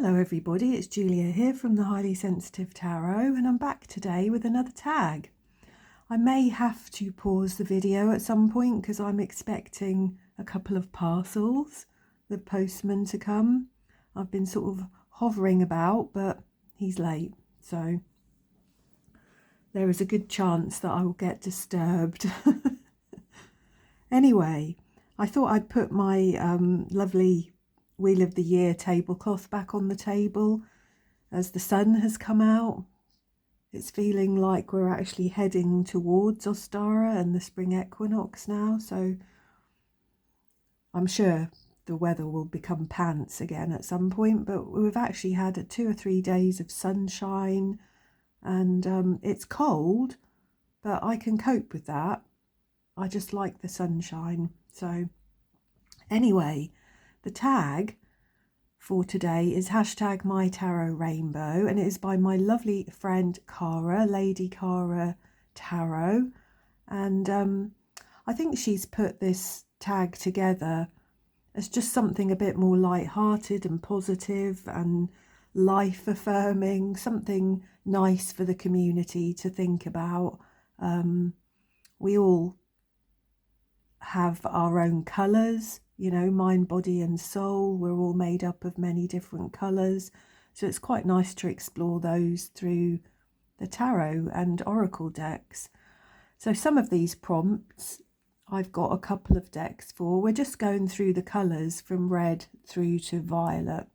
Hello everybody, it's Julia here from the Highly Sensitive Tarot, and I'm back today with another tag. I may have to pause the video at some point because I'm expecting a couple of parcels, the postman to come. I've been sort of hovering about, but he's late, so there is a good chance that I will get disturbed. Anyway, I thought I'd put my lovely Wheel of the Year tablecloth back on the table as the sun has come out. It's feeling like we're actually heading towards Ostara and the spring equinox now, so I'm sure the weather will become pants again at some point, but we've actually had 2 or 3 days of sunshine, and it's cold, but I can cope with that. I just like the sunshine. So anyway, the tag for today is #MyTarotRainbow, and it is by my lovely friend Cara, Lady Cara Tarot. And I think she's put this tag together as just something a bit more light-hearted and positive and life-affirming, something nice for the community to think about. We all have our own colours, you know, mind, body and soul. We're all made up of many different colours, so it's quite nice to explore those through the tarot and oracle decks. So some of these prompts I've got a couple of decks for. We're just going through the colours from red through to violet,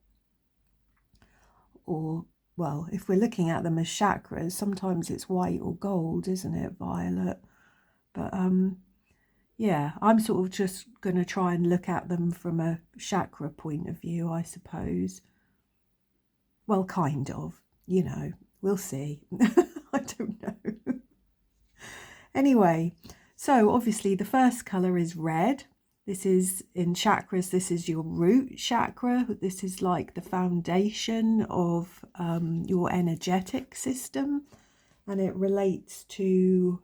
or well, if we're looking at them as chakras, sometimes it's white or gold, isn't it, violet? But yeah, I'm sort of just going to try and look at them from a chakra point of view, I suppose. Well, kind of, you know, we'll see. I don't know. Anyway, so obviously the first colour is red. This is in chakras, this is your root chakra. This is like the foundation of your energetic system, and it relates to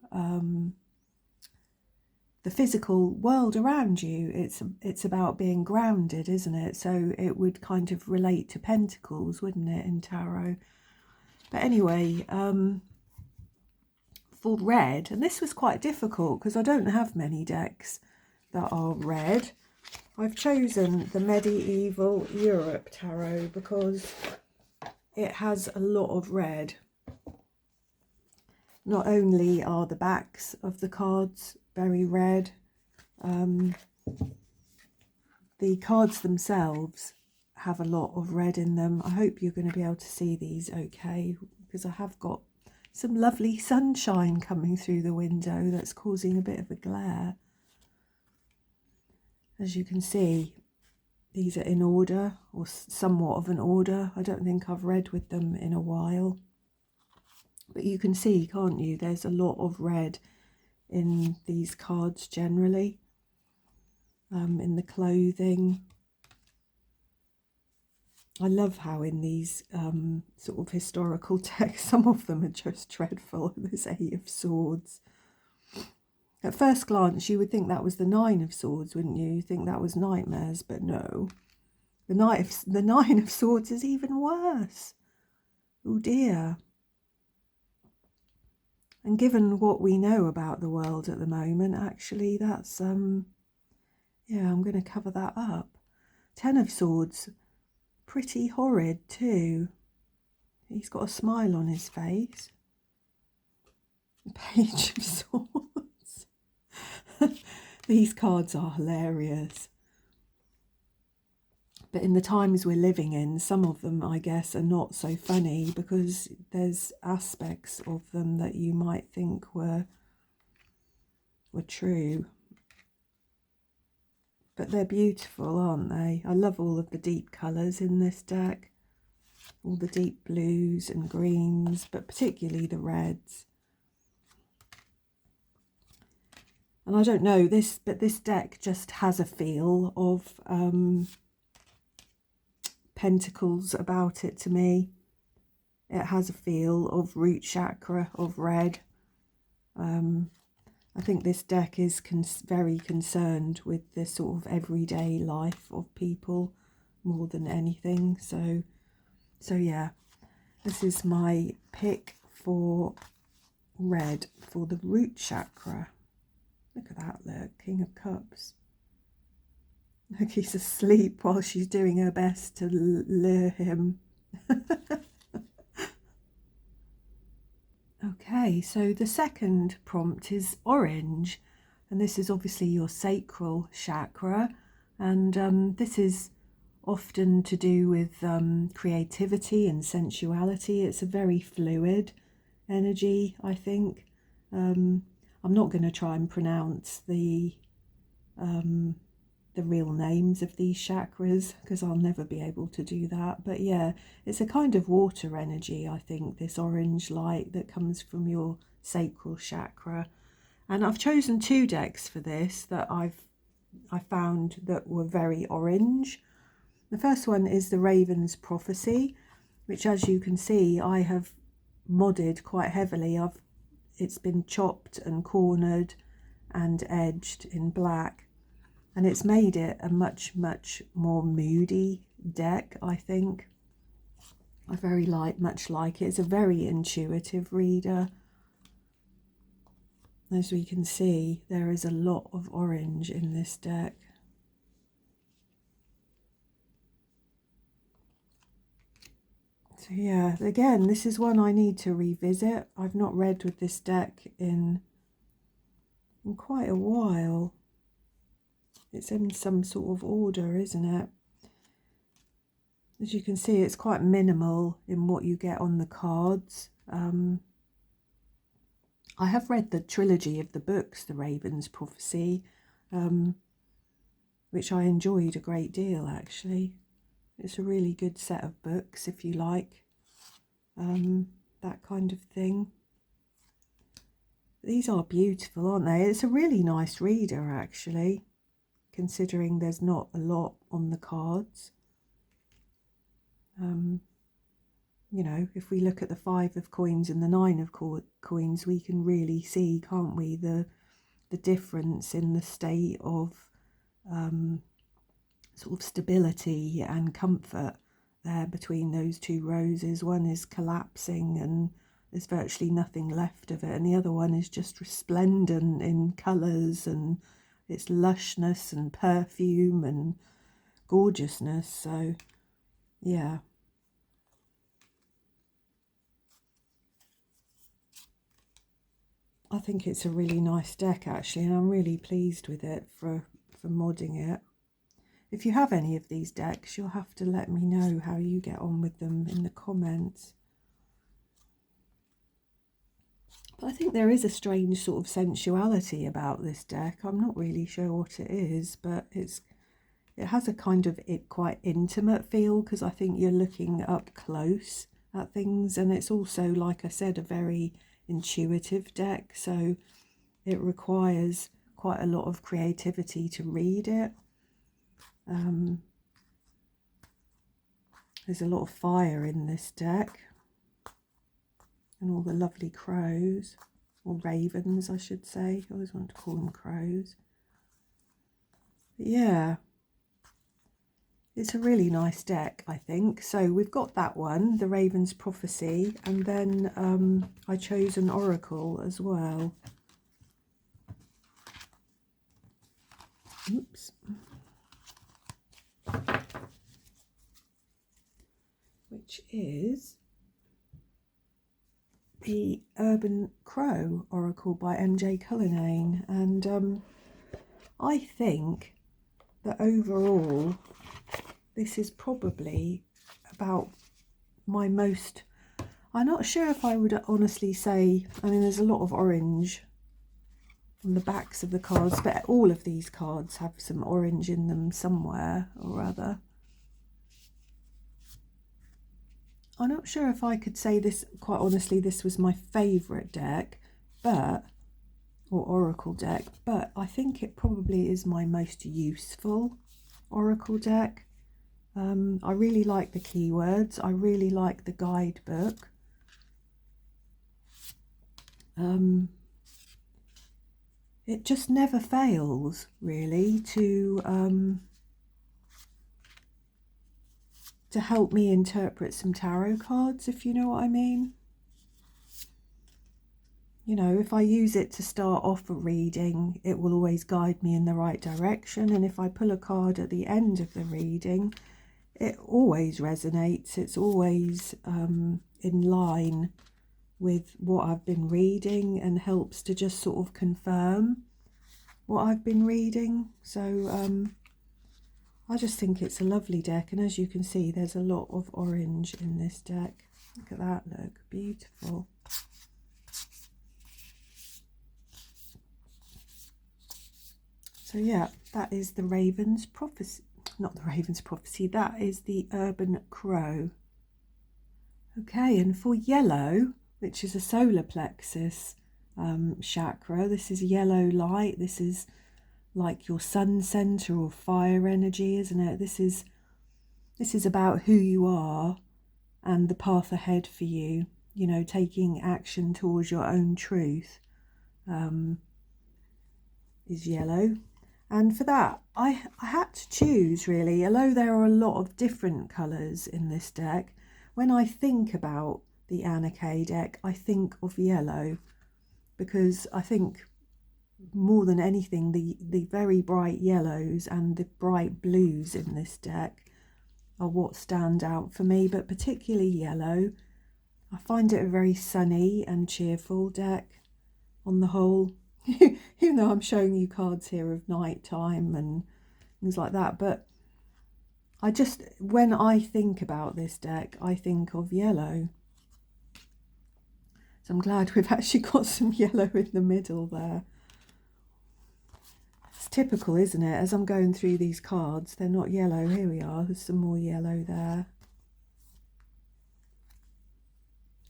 the physical world around you. It's about being grounded, isn't it? So it would kind of relate to pentacles, wouldn't it, in tarot? But anyway, for red, and this was quite difficult because I don't have many decks that are red. I've chosen the Medieval Europe Tarot because it has a lot of red. Not only are the backs of the cards very red, the cards themselves have a lot of red in them. I hope you're going to be able to see these okay, because I have got some lovely sunshine coming through the window that's causing a bit of a glare. As you can see, these are in order, or somewhat of an order. I don't think I've read with them in a while. But you can see, can't you, there's a lot of red in these cards generally, in the clothing. I love how in these sort of historical texts, some of them are just dreadful. This 8 of Swords. At first glance, you would think that was the 9 of Swords, wouldn't you? You think that was nightmares, but no. The 9 of Swords is even worse. Oh dear. And given what we know about the world at the moment, actually, that's, yeah, I'm going to cover that up. 10 of Swords, pretty horrid too. He's got a smile on his face. Page of Swords. These cards are hilarious. But in the times we're living in, some of them, I guess, are not so funny because there's aspects of them that you might think were true. But they're beautiful, aren't they? I love all of the deep colours in this deck. All the deep blues and greens, but particularly the reds. And I don't know this, but this deck just has a feel of pentacles about it to me. It has a feel of root chakra, of red. I think this deck is very concerned with the sort of everyday life of people more than anything. So So yeah, this is my pick for red for the root chakra. Look at that, look, King of Cups. Look, he's asleep while she's doing her best to lure him. Okay, so the second prompt is orange, and this is obviously your sacral chakra, and this is often to do with creativity and sensuality. It's a very fluid energy, I think. I'm not going to try and pronounce the real names of these chakras because I'll never be able to do that. But yeah, it's a kind of water energy, I think, this orange light that comes from your sacral chakra. And I've chosen 2 decks for this that I found that were very orange. The first one is the Raven's Prophecy, which, as you can see, I have modded quite heavily. It's been chopped and cornered and edged in black, and it's made it a much more moody deck, I think. I very much like it. It's a very intuitive reader. As we can see, there is a lot of orange in this deck. So yeah, again, this is one I need to revisit. I've not read with this deck in quite a while. It's in some sort of order, isn't it? As you can see, it's quite minimal in what you get on the cards. I have read the trilogy of the books, The Raven's Prophecy, which I enjoyed a great deal, actually. It's a really good set of books, if you like that kind of thing. These are beautiful, aren't they? It's a really nice reader, actually, considering there's not a lot on the cards. You know, if we look at the 5 of coins and the 9 of coins, we can really see, can't we, the difference in the state of sort of stability and comfort there between those 2 roses. One is collapsing and there's virtually nothing left of it, and the other one is just resplendent in colours and its lushness and perfume and gorgeousness. So yeah, I think it's a really nice deck, actually, and I'm really pleased with it for modding it. If you have any of these decks, you'll have to let me know how you get on with them in the comments. But I think there is a strange sort of sensuality about this deck. I'm not really sure what it is, but it has a kind of quite intimate feel, because I think you're looking up close at things, and it's also, like I said, a very intuitive deck, so it requires quite a lot of creativity to read it. There's a lot of fire in this deck, and all the lovely crows, or ravens I should say. I always want to call them crows. But yeah, it's a really nice deck, I think. So we've got that one, the Raven's Prophecy, and then I chose an oracle as well. Oops. Which is the Urban Crow Oracle by MJ Cullinane. And I think that overall this is probably about my most, I'm not sure if I would honestly say, I mean, there's a lot of orange on the backs of the cards, but all of these cards have some orange in them somewhere or other. I'm not sure if I could say this, quite honestly, this was my favourite deck, or oracle deck, but I think it probably is my most useful oracle deck. I really like the keywords. I really like the guidebook. It just never fails, really, to to help me interpret some tarot cards, if you know what I mean. You know, if I use it to start off a reading, it will always guide me in the right direction. And if I pull a card at the end of the reading, it always resonates. It's always in line with what I've been reading and helps to just sort of confirm what I've been reading. So I just think it's a lovely deck. And as you can see, there's a lot of orange in this deck. Look at that, look, beautiful. So yeah, that is the Raven's Prophecy, not the Raven's Prophecy, that is the Urban Crow. Okay, and for yellow, which is a solar plexus chakra, this is yellow light, this is like your sun center or fire energy, isn't it? This is about who you are and the path ahead for you, you know, taking action towards your own truth is yellow. And for that, I had to choose, really, although there are a lot of different colours in this deck. When I think about the Anna Kay deck, I think of yellow, because I think more than anything, the very bright yellows and the bright blues in this deck are what stand out for me, but particularly yellow. I find it a very sunny and cheerful deck on the whole. Even though I'm showing you cards here of night time and things like that, but I just, when I think about this deck, I think of yellow. So I'm glad we've actually got some yellow in the middle there. It's typical, isn't it? As I'm going through these cards, they're not yellow. Here we are, there's some more yellow there.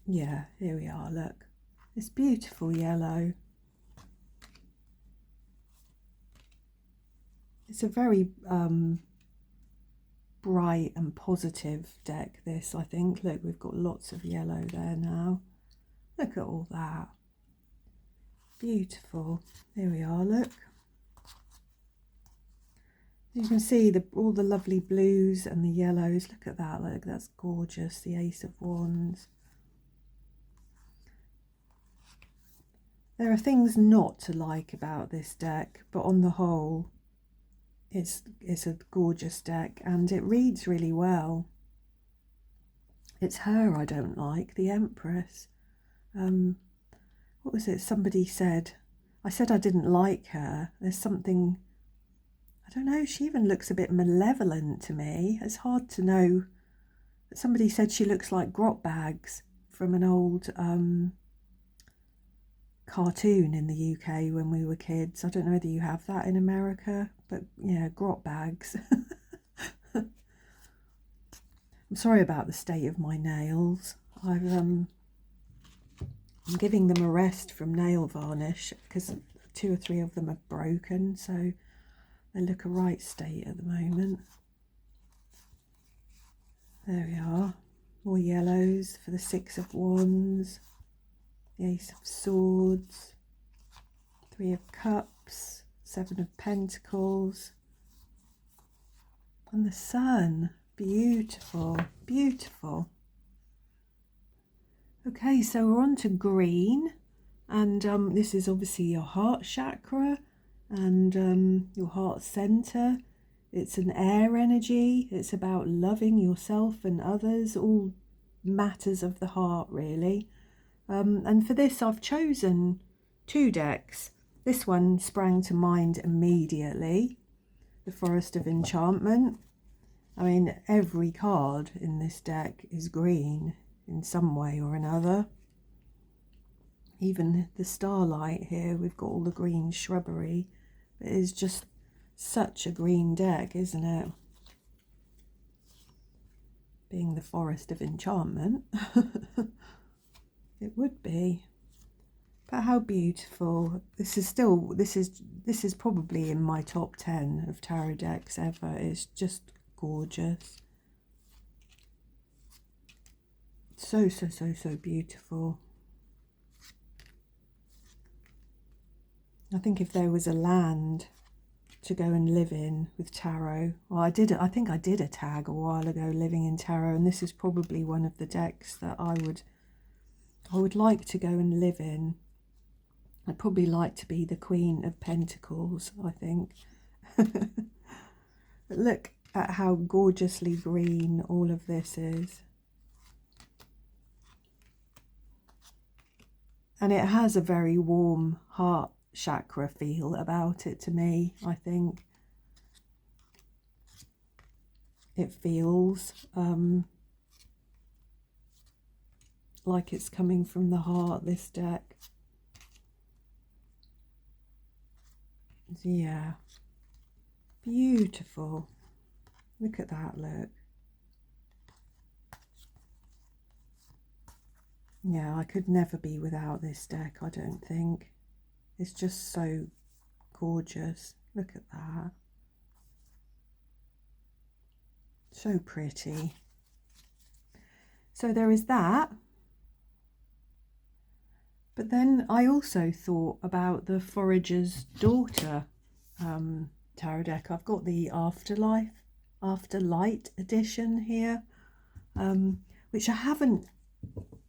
Yeah, here we are, look. It's beautiful yellow. It's a very bright and positive deck, this, I think. Look, we've got lots of yellow there now. Look at all that. Beautiful. There we are, look. You can see all the lovely blues and the yellows. Look at that, look, that's gorgeous. The Ace of Wands. There are things not to like about this deck, but on the whole, it's a gorgeous deck and it reads really well. It's her I don't like, the Empress. What was it somebody said? I said I didn't like her. There's something, I don't know, she even looks a bit malevolent to me. It's hard to know. But somebody said she looks like grot bags from an old cartoon in the UK when we were kids. I don't know whether you have that in America, but yeah, grot bags. I'm sorry about the state of my nails. I'm giving them a rest from nail varnish because 2 or 3 of them are broken, so they look a right state at the moment. There we are, more yellows for the 6 of Wands, the Ace of Swords, 3 of Cups, 7 of Pentacles, and the Sun. Beautiful, beautiful. Okay, so we're on to green, and this is obviously your heart chakra and your heart center. It's an air energy. It's about loving yourself and others, all matters of the heart, really. And for this, I've chosen 2 decks. This one sprang to mind immediately, the Forest of Enchantment. I mean, every card in this deck is green in some way or another. Even the starlight here, we've got all the green shrubbery. It is just such a green deck, isn't it? Being the Forest of Enchantment. It would be. But how beautiful. This is probably in my top 10 of tarot decks ever. It's just gorgeous. So beautiful. I think if there was a land to go and live in with tarot. Well, I think I did a tag a while ago, living in tarot, and this is probably one of the decks that I would like to go and live in. I'd probably like to be the Queen of Pentacles, I think. But look at how gorgeously green all of this is. And it has a very warm heart chakra feel about it to me, I think. It feels like it's coming from the heart, this deck. Yeah. Beautiful. Look at that, look. Yeah, I could never be without this deck, I don't think. It's just so gorgeous. Look at that. So pretty. So there is that. But then I also thought about the Forager's Daughter tarot deck. I've got the Afterlight edition here, which I haven't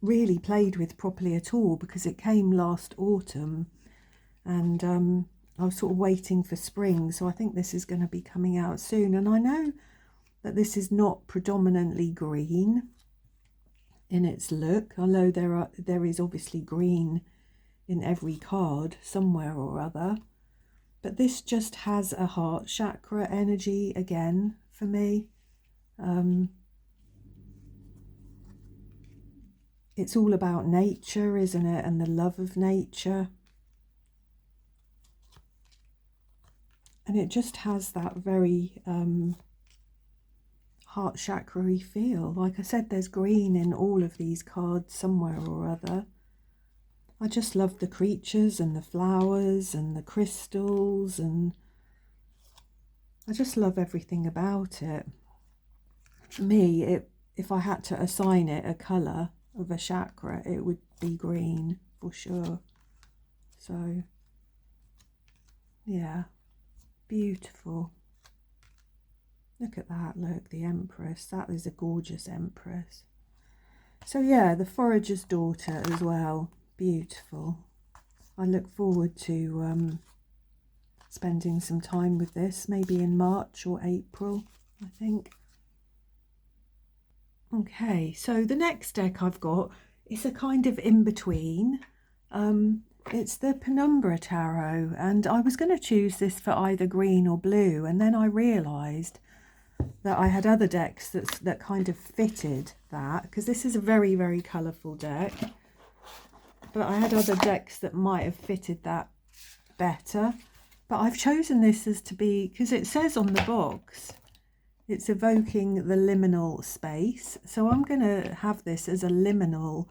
really played with properly at all because it came last autumn, and I was sort of waiting for spring, so I think this is going to be coming out soon. And I know that this is not predominantly green in its look, although there is obviously green in every card somewhere or other, but this just has a heart chakra energy again for me. It's all about nature, isn't it, and the love of nature, and it just has that very heart chakra-y feel. Like I said, there's green in all of these cards somewhere or other. I just love the creatures and the flowers and the crystals, and I just love everything about it. For me, if I had to assign it a colour of a chakra, it would be green for sure. So yeah, beautiful. Look at that, look, the Empress. That is a gorgeous Empress. So yeah, the Forager's Daughter as well. Beautiful. I look forward to spending some time with this, maybe in March or April, I think. Okay, so the next deck I've got is a kind of in-between. It's the Penumbra Tarot, and I was going to choose this for either green or blue, and then I realised that I had other decks that kind of fitted that, because this is a very, very colourful deck, but I had other decks that might have fitted that better. But I've chosen this as to be, because it says on the box, it's evoking the liminal space, so I'm going to have this as a liminal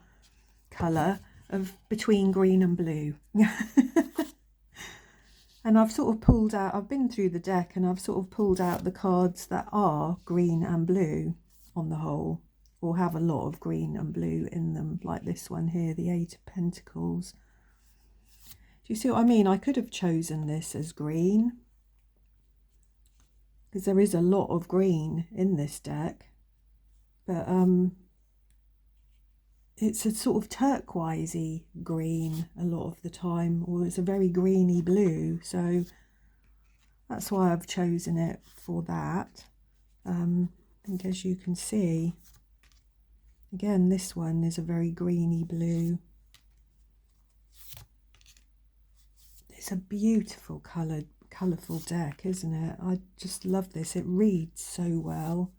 colour of between green and blue. And I've sort of pulled out, I've been through the deck and I've sort of pulled out the cards that are green and blue on the whole, or have a lot of green and blue in them, like this one here, the Eight of Pentacles. Do you see what I mean? I could have chosen this as green, because there is a lot of green in this deck, but it's a sort of turquoisey green a lot of the time, or it's a very greeny blue, so that's why I've chosen it for that. I think, as you can see, again, this one is a very greeny blue. It's a beautiful colourful deck, isn't it? I just love this. It reads so well.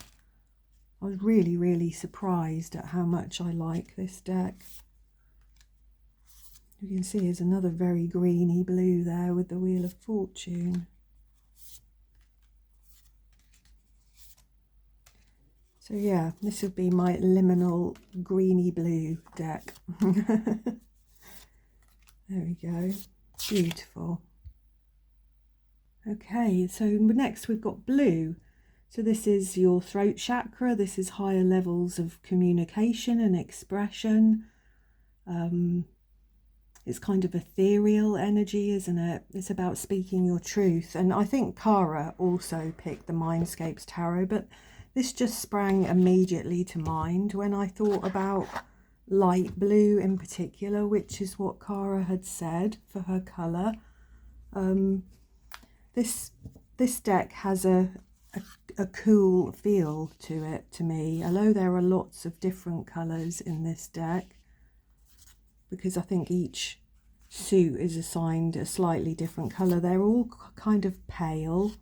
I was really, really surprised at how much I like this deck. You can see there's another very greeny blue there with the Wheel of Fortune. So yeah, this would be my liminal greeny blue deck. There we go. Beautiful. Okay, so next we've got blue. So this is your throat chakra. This is higher levels of communication and expression. it's kind of ethereal energy, isn't it? It's about speaking your truth. And I think Kara also picked the Mindscapes Tarot, but this just sprang immediately to mind when I thought about light blue in particular, which is what Kara had said for her colour. This deck has a cool feel to it to me, although there are lots of different colours in this deck, because I think each suit is assigned a slightly different colour. They're all kind of pale.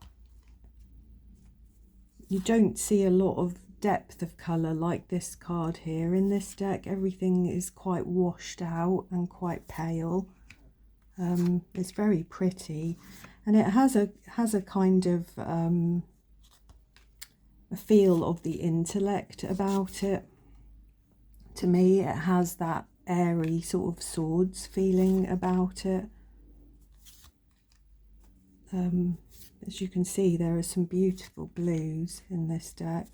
You don't see a lot of depth of colour like this card here in this deck. Everything is quite washed out and quite pale. It's very pretty, and it has a kind of a feel of the intellect about it. To me, it has that airy sort of swords feeling about it. As you can see, there are some beautiful blues in this deck.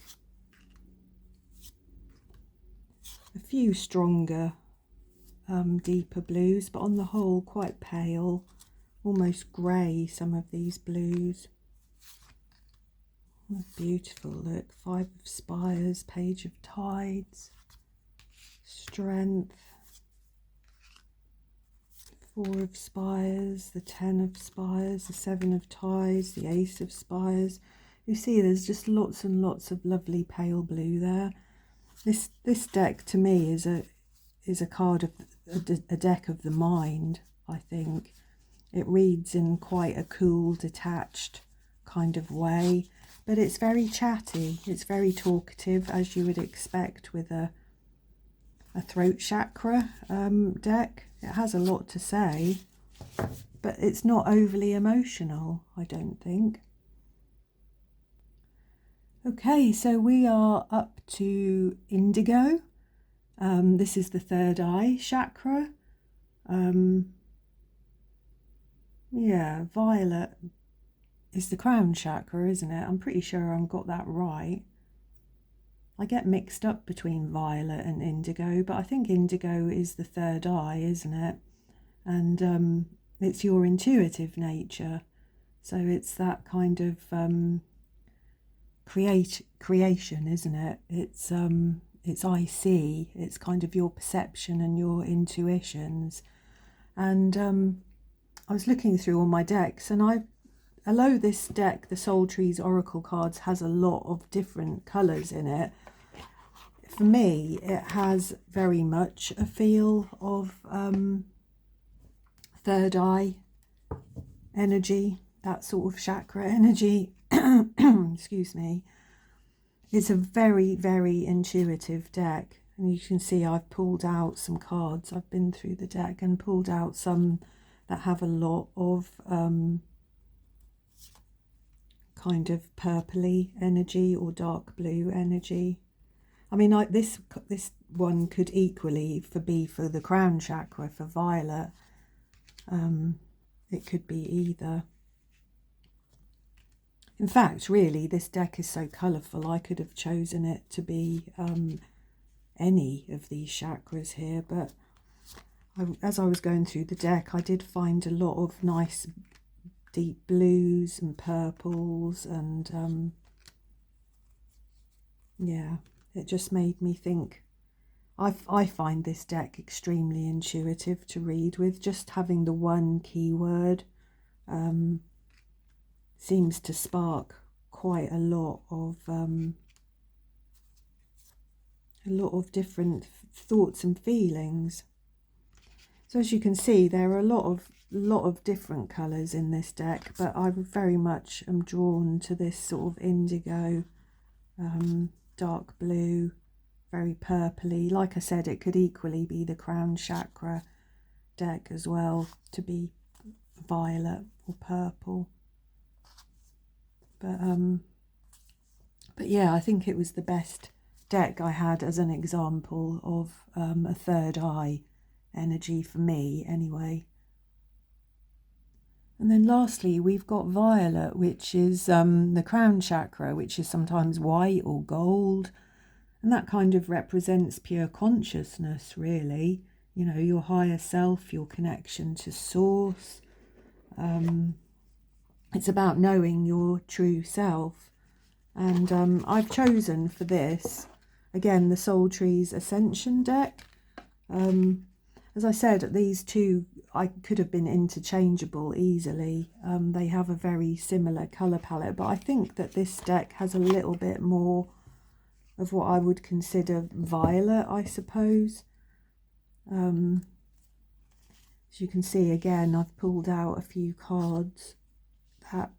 A few stronger, deeper blues, but on the whole quite pale, almost grey, some of these blues. Oh, beautiful, look. 5 of Spires, Page of Tides, Strength, 4 of Spires, the 10 of Spires, the 7 of Tides, the Ace of Spires. You see there's just lots and lots of lovely pale blue there. This deck to me is a card of a deck of the mind, I think. It reads in quite a cool, detached kind of way, but it's very chatty. It's very talkative, as you would expect with a throat chakra deck. It has a lot to say, but it's not overly emotional, I don't think. Okay, so we are up to Indigo. This is the third eye chakra. Yeah, Violet is the crown chakra, isn't it? I'm pretty sure I've got that right. I get mixed up between Violet and Indigo, but I think Indigo is the third eye, isn't it? And it's your intuitive nature. So it's that kind of creation, isn't it? It's I see. It's kind of your perception and your intuitions. And I was looking through all my decks, and although this deck, the Soul Trees Oracle cards, has a lot of different colours in it, for me it has very much a feel of third eye energy, that sort of chakra energy. Excuse me. It's a very, very intuitive deck, and you can see I've pulled out some cards. I've been through the deck and pulled out some that have a lot of kind of purpley energy or dark blue energy. I mean, this one could equally be for the crown chakra, for Violet. It could be either. In fact, really, this deck is so colourful, I could have chosen it to be any of these chakras here, but as I was going through the deck, I did find a lot of nice deep blues and purples, and yeah, it just made me think. I find this deck extremely intuitive to read with. Just having the one keyword seems to spark quite a lot of different thoughts and feelings. So as you can see, there are a lot of different colours in this deck, but I very much am drawn to this sort of indigo, dark blue, very purpley. Like I said, it could equally be the crown chakra deck as well, to be violet or purple. But yeah, I think it was the best deck I had as an example of a third eye energy for me anyway. And then lastly, we've got violet, which is the crown chakra, which is sometimes white or gold, and that kind of represents pure consciousness, really. you know, your higher self, your connection to source. It's about knowing your true self. And I've chosen for this, again, the Soul Trees Ascension deck. As I said, these two I could have been interchangeable easily. They have a very similar colour palette, but I think that this deck has a little bit more of what I would consider violet, I suppose. As you can see, again, I've pulled out a few cards that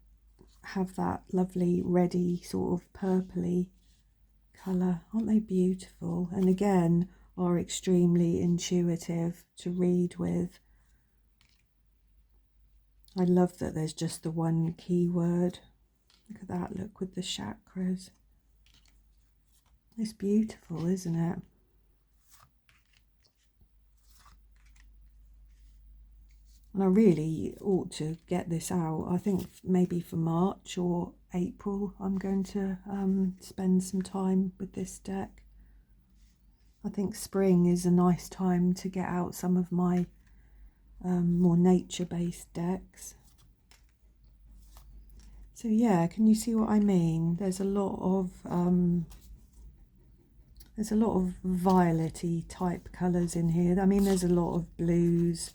have that lovely reddy sort of purpley colour. Aren't they beautiful? And again, are extremely intuitive to read with. I love that there's just the one keyword. Look at that, look, with the chakras. It's beautiful, isn't it? And I really ought to get this out. I think maybe for March or April I'm going to spend some time with this deck. I think spring is a nice time to get out some of my more nature-based decks. So yeah, can you see what I mean? There's a lot of violet-y type colours in here. I mean, there's a lot of blues.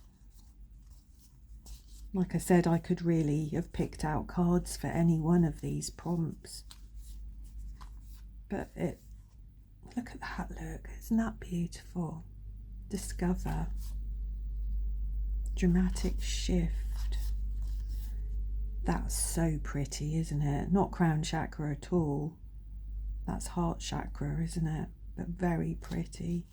Like I said, I could really have picked out cards for any one of these prompts. But look at that, look. Isn't that beautiful? Discover. Dramatic shift. That's so pretty, isn't it? Not crown chakra at all. That's heart chakra, isn't it? But very pretty.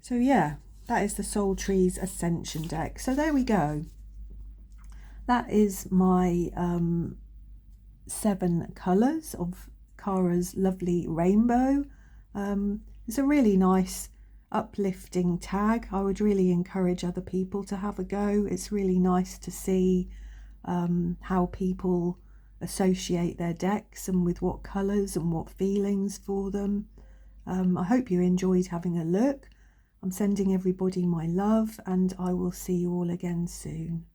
So yeah, that is the Soul Trees Ascension deck. So there we go. That is my 7 colours of Kara's lovely rainbow. It's a really nice uplifting tag. I would really encourage other people to have a go. It's really nice to see how people associate their decks and with what colours and what feelings for them. I hope you enjoyed having a look. I'm sending everybody my love, and I will see you all again soon.